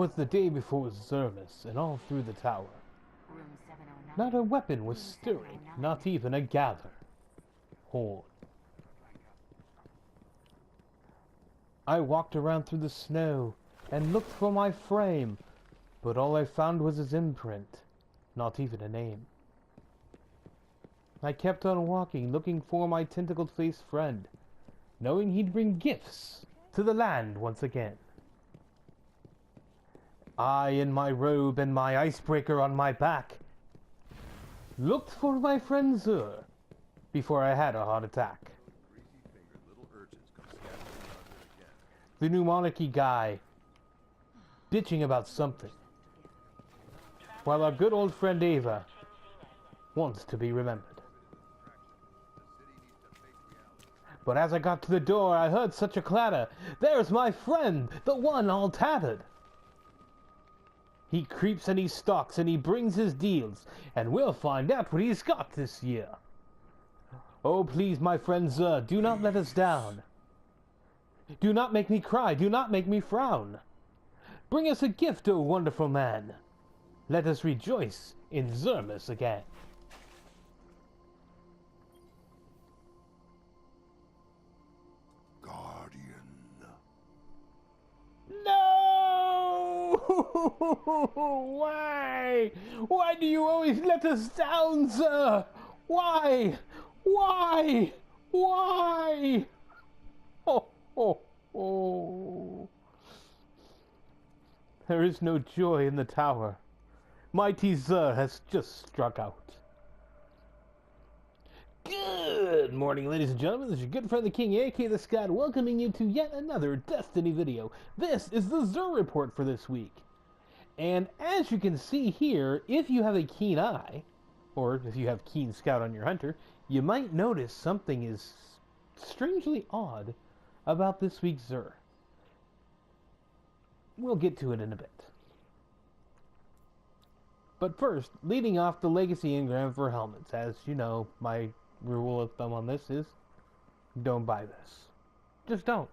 'Twas the day before Xurmas, and all through the tower, not a weapon was stirring, not even a gather horn. I walked around through the snow and looked for my frame, but all I found was his imprint, not even a name. I kept on walking, looking for my tentacled-faced friend, knowing he'd bring gifts to the land once again. I, in my robe and my icebreaker on my back, looked for my friend Xur before I had a heart attack. The new monarchy guy bitching about something, while our good old friend Ava wants to be remembered. But as I got to the door, I heard such a clatter. There's my friend, the one all tattered. He creeps and he stalks and he brings his deals, and we'll find out what he's got this year. Oh, please, my friend Xur, do not let us down. Do not make me cry, do not make me frown. Bring us a gift, O wonderful man. Let us rejoice in Xurmas again. No! Why? Why do you always let us down, Xur? Why? Why? Why? Oh, oh, oh. There is no joy in the tower. Mighty Xur has just struck out. Good morning, ladies and gentlemen. This is your good friend the King, aka the Scott, welcoming you to yet another Destiny video. This is the Xur Report for this week. And as you can see here, if you have a keen eye, or if you have Keen Scout on your hunter, you might notice something is strangely odd about this week's Xur. We'll get to it in a bit. But first, leading off the legacy engram for helmets. As you know, my rule of thumb on this is don't buy this. Just don't.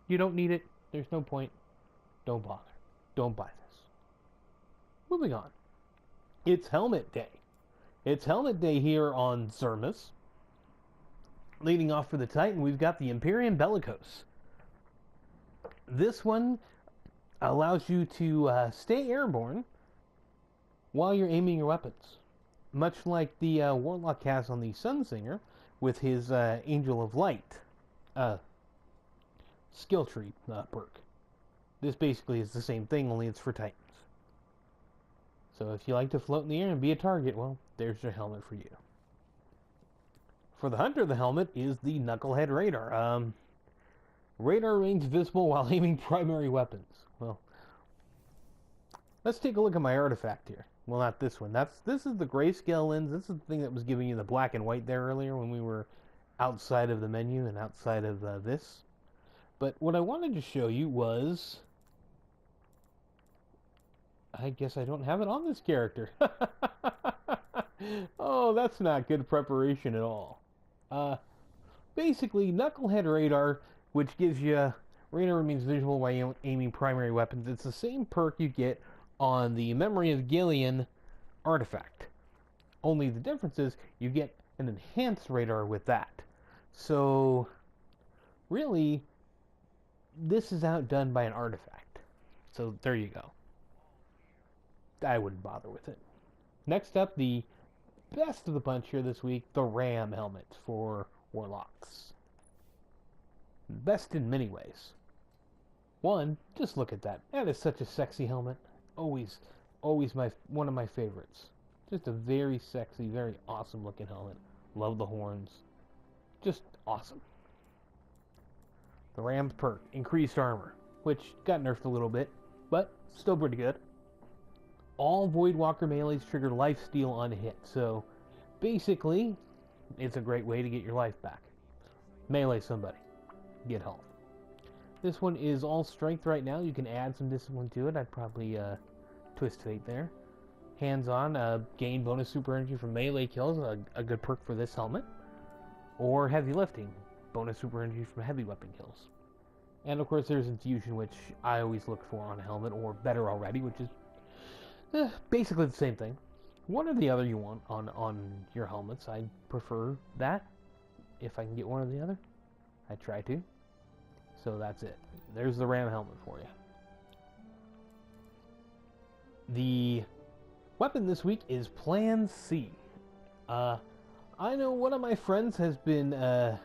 You don't need it. There's no point. Don't bother. Don't buy this. Moving on. It's helmet day. It's helmet day here on Xurmas. Leading off for the Titan, we've got the Imperium Bellicose. This one allows you to stay airborne while you're aiming your weapons. Much like the Warlock has on the Sunsinger with his Angel of Light skill tree perk. This basically is the same thing, only it's for Titans. So if you like to float in the air and be a target, well, there's your helmet for you. For the Hunter, the helmet is the Knucklehead Radar. Radar remains visible while aiming primary weapons. Well, let's take a look at my artifact here. Well, not this one. This is the grayscale lens. This is the thing that was giving you the black and white there earlier when we were outside of the menu and outside of this. But what I wanted to show you was... I guess I don't have it on this character. Oh, that's not good preparation at all. Basically, Knucklehead Radar, which gives you... Radar remains visual while aiming primary weapons. It's the same perk you get on the Memory of Gillian artifact. Only the difference is you get an enhanced radar with that. So, really, this is outdone by an artifact. So, there you go. I wouldn't bother with it. Next up, the best of the bunch here this week, the Ram helmet for Warlocks. Best in many ways. One, just look at that. That is such a sexy helmet. Always one of my favorites. Just a very sexy, very awesome looking helmet. Love the horns. Just awesome. The Ram's perk, increased armor, which got nerfed a little bit, but still pretty good. All Voidwalker melees trigger lifesteal on hit, so basically, it's a great way to get your life back. Melee somebody. Get health. This one is all strength right now. You can add some discipline to it. I'd probably twist fate there. Hands-on, gain bonus super energy from melee kills, a good perk for this helmet. Or heavy lifting, bonus super energy from heavy weapon kills. And of course there's infusion, which I always look for on a helmet, or better already, which is basically the same thing. One or the other you want on your helmets. I prefer that. If I can get one or the other, I try to. So that's it. There's the Ram helmet for you. The weapon this week is Plan C. I know one of my friends has been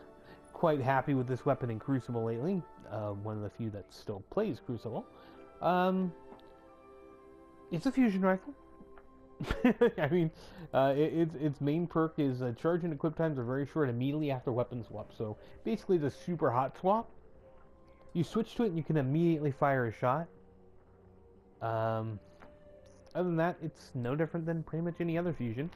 quite happy with this weapon in Crucible lately. One of the few that still plays Crucible. It's a fusion rifle. I mean, its main perk is charge and equip times are very short immediately after weapon swap. So basically, the super hot swap. You switch to it, and you can immediately fire a shot. Other than that, it's no different than pretty much any other fusion.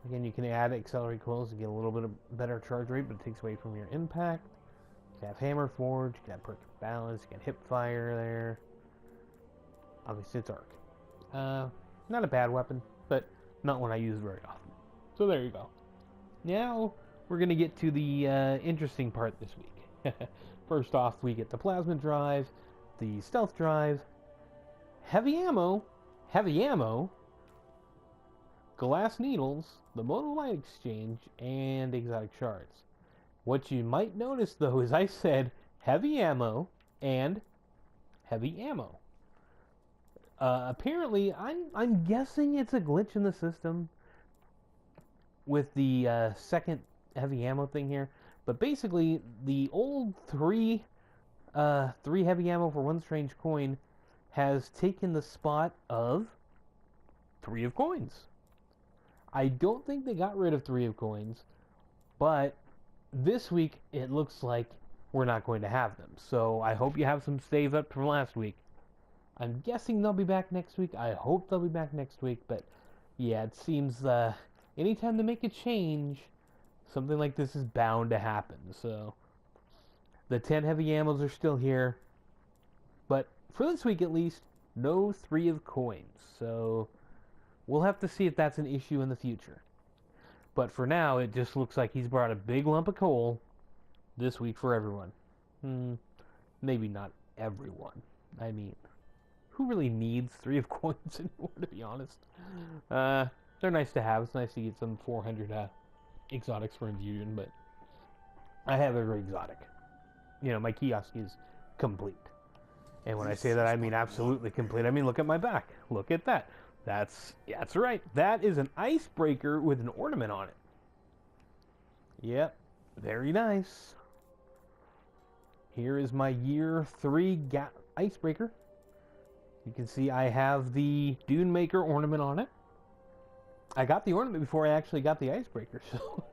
Again, you can add accelerate coils to get a little bit of better charge rate, but it takes away from your impact. You can have hammer forge, you can have perk of balance, you can hip fire there. Obviously, it's arc. Not a bad weapon, but not one I use very often. So there you go. Now we're gonna get to the interesting part this week. First off, we get the plasma drive, the stealth drive, heavy ammo, glass needles, the mono light exchange, and exotic shards. What you might notice though is I said heavy ammo and heavy ammo. Apparently, I'm guessing it's a glitch in the system with the second heavy ammo thing here. But basically, the old three heavy ammo for one strange coin has taken the spot of 3 of coins. I don't think they got rid of 3 of coins, but this week it looks like we're not going to have them. So I hope you have some save up from last week. I'm guessing they'll be back next week. I hope they'll be back next week, but yeah, it seems anytime they make a change, something like this is bound to happen. So the 10 heavy ammos are still here, but for this week at least, no 3 of coins. So we'll have to see if that's an issue in the future. But for now, it just looks like he's brought a big lump of coal this week for everyone. Maybe not everyone. I mean, who really needs 3 of coins anymore, to be honest? They're nice to have. It's nice to get some 400 exotics for infusion, but I have every exotic. You know, my kiosk is complete. And when I say that, I mean absolutely complete. I mean, look at my back. Look at that. That's right. That is an icebreaker with an ornament on it. Yep. Very nice. Here is my year 3 icebreaker. You can see I have the Dune Maker ornament on it. I got the ornament before I actually got the icebreaker, so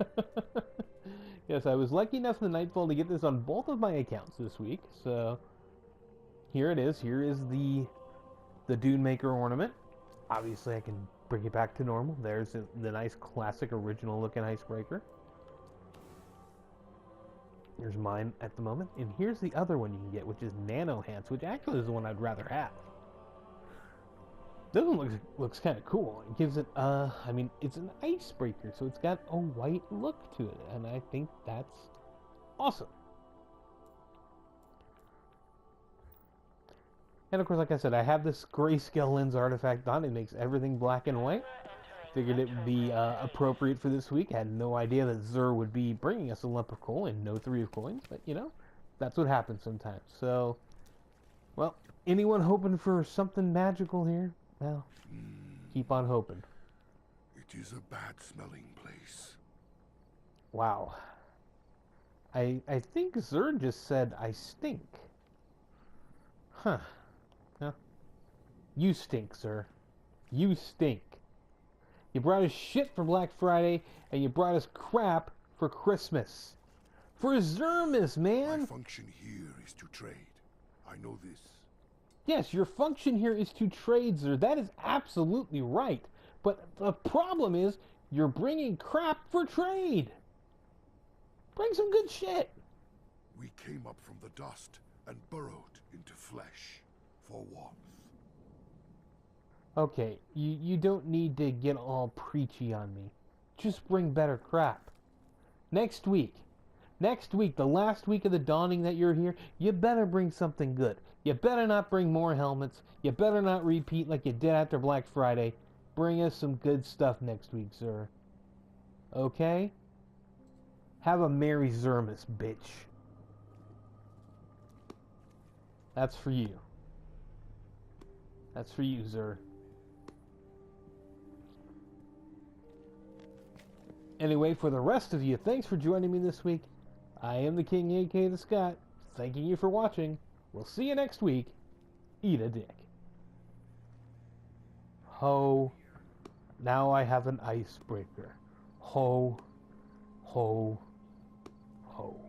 yes, I was lucky enough in the Nightfall to get this on both of my accounts this week. So here it is. Here is the Dune Maker ornament. Obviously, I can bring it back to normal. There's the nice classic original looking icebreaker. Here's mine at the moment, and here's the other one you can get, which is Nano Hands, which actually is the one I'd rather have. This one looks kind of cool. It gives it, I mean, it's an icebreaker, so it's got a white look to it, and I think that's awesome. And of course, like I said, I have this grayscale lens artifact on. It makes everything black and white. Figured it would be appropriate for this week. Had no idea that Xur would be bringing us a lump of coal and no 3 of coins, but you know, that's what happens sometimes. So, well, anyone hoping for something magical here? Well, keep on hoping. It is a bad-smelling place. Wow. I think Xur just said I stink. Huh. Well, you stink, Xur. You stink. You brought us shit for Black Friday, and you brought us crap for Christmas. For Xurmas, man! My function here is to trade. I know this. Yes, your function here is to trade, Xur. That is absolutely right. But the problem is, you're bringing crap for trade. Bring some good shit. We came up from the dust and burrowed into flesh for warmth. Okay, you don't need to get all preachy on me. Just bring better crap. Next week, Next week, the last week of the dawning that you're here, you better bring something good. You better not bring more helmets. You better not repeat like you did after Black Friday. Bring us some good stuff next week, sir. Okay? Have a Merry Xurmas, bitch. That's for you. That's for you, Xur. Anyway, for the rest of you, thanks for joining me this week. I am the King, a.k.a. the Scott. Thanking you for watching. We'll see you next week. Eat a dick. Ho. Now I have an icebreaker. Ho. Ho. Ho.